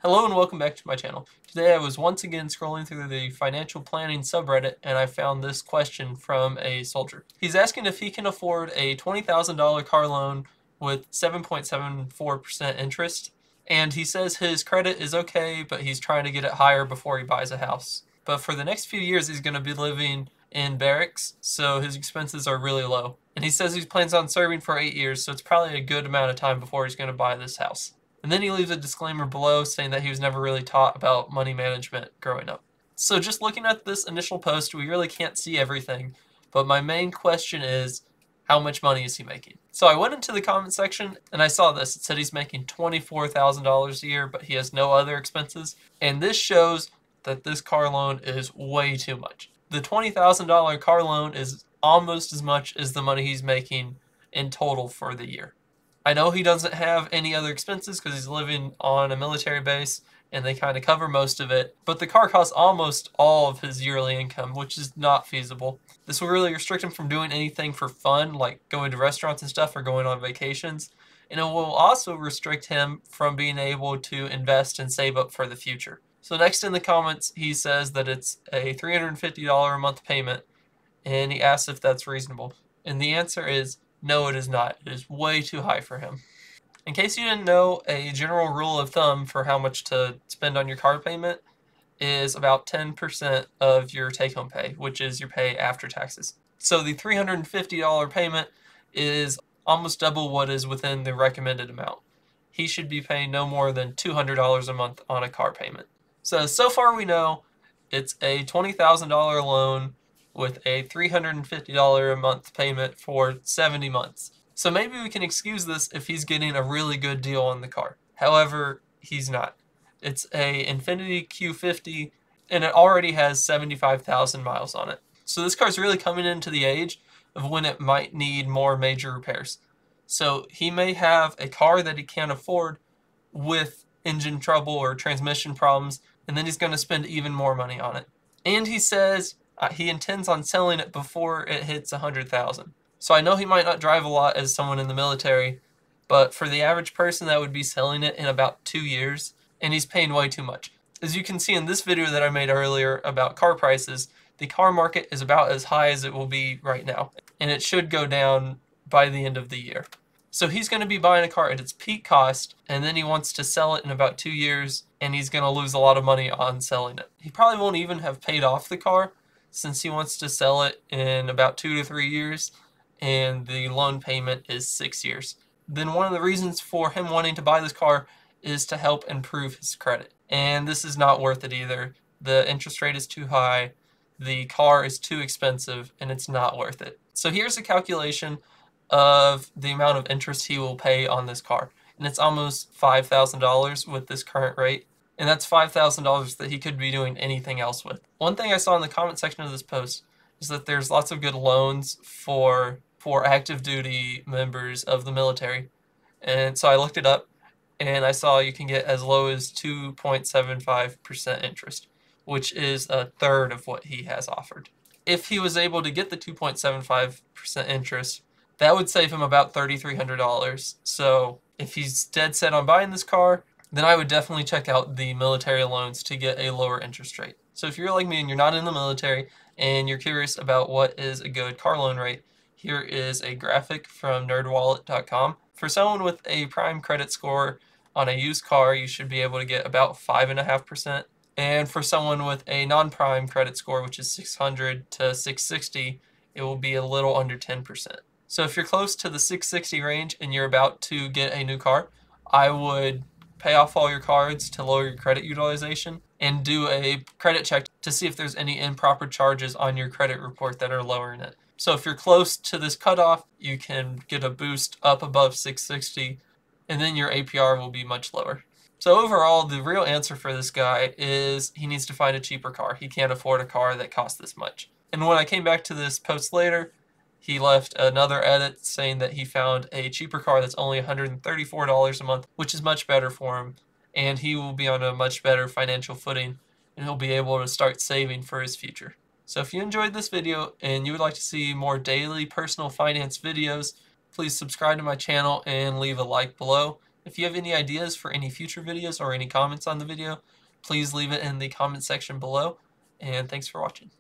Hello and welcome back to my channel. Today I was once again scrolling through the financial planning subreddit and I found this question from a soldier. He's asking if he can afford a $20,000 car loan with 7.74% interest, and he says his credit is okay, but he's trying to get it higher before he buys a house. But for the next few years he's going to be living in barracks, so his expenses are really low. And he says he plans on serving for 8 years, so it's probably a good amount of time before he's going to buy this house. And then he leaves a disclaimer below saying that he was never really taught about money management growing up. So just looking at this initial post, we really can't see everything, but my main question is, how much money is he making? So I went into the comment section and I saw this. It said he's making $24,000 a year, but he has no other expenses. And this shows that this car loan is way too much. The $20,000 car loan is almost as much as the money he's making in total for the year. I know he doesn't have any other expenses because he's living on a military base and they kind of cover most of it, but the car costs almost all of his yearly income, which is not feasible. This will really restrict him from doing anything for fun, like going to restaurants and stuff or going on vacations, and it will also restrict him from being able to invest and save up for the future. So next in the comments, he says that it's a $350 a month payment, and he asks if that's reasonable. And the answer is no, it is not. It is way too high for him. In case you didn't know, a general rule of thumb for how much to spend on your car payment is about 10% of your take-home pay, which is your pay after taxes. So the $350 payment is almost double what is within the recommended amount. He should be paying no more than $200 a month on a car payment. So far we know it's a $20,000 loan with a $350 a month payment for 70 months. So maybe we can excuse this if he's getting a really good deal on the car. However, he's not. It's a Infiniti Q50 and it already has 75,000 miles on it. So this car's really coming into the age of when it might need more major repairs. So he may have a car that he can't afford with engine trouble or transmission problems, and then he's going to spend even more money on it. And he says he intends on selling it before it hits 100,000. So I know he might not drive a lot as someone in the military, but for the average person that would be selling it in about 2 years, and he's paying way too much. As you can see in this video that I made earlier about car prices, the car market is about as high as it will be right now, and it should go down by the end of the year. So he's going to be buying a car at its peak cost, and then he wants to sell it in about 2 years, and he's going to lose a lot of money on selling it. He probably won't even have paid off the car, since he wants to sell it in about 2 to 3 years, and the loan payment is 6 years. Then one of the reasons for him wanting to buy this car is to help improve his credit. And this is not worth it either. The interest rate is too high, the car is too expensive, and it's not worth it. So here's a calculation of the amount of interest he will pay on this car. And it's almost $5,000 with this current rate. And that's $5,000 that he could be doing anything else with. One thing I saw in the comment section of this post is that there's lots of good loans for active duty members of the military. And so I looked it up and I saw you can get as low as 2.75% interest, which is a third of what he has offered. If he was able to get the 2.75% interest, that would save him about $3,300. So if he's dead set on buying this car, then I would definitely check out the military loans to get a lower interest rate. So if you're like me and you're not in the military and you're curious about what is a good car loan rate, here is a graphic from nerdwallet.com. For someone with a prime credit score on a used car, you should be able to get about 5.5%. And for someone with a non-prime credit score, which is 600 to 660, it will be a little under 10%. So if you're close to the 660 range and you're about to get a new car, I would pay off all your cards to lower your credit utilization and do a credit check to see if there's any improper charges on your credit report that are lowering it. So if you're close to this cutoff, you can get a boost up above 660 and then your APR will be much lower. So overall, the real answer for this guy is he needs to find a cheaper car. He can't afford a car that costs this much. And when I came back to this post later, he left another edit saying that he found a cheaper car that's only $134 a month, which is much better for him, and he will be on a much better financial footing, and he'll be able to start saving for his future. So if you enjoyed this video and you would like to see more daily personal finance videos, please subscribe to my channel and leave a like below. If you have any ideas for any future videos or any comments on the video, please leave it in the comment section below, and thanks for watching.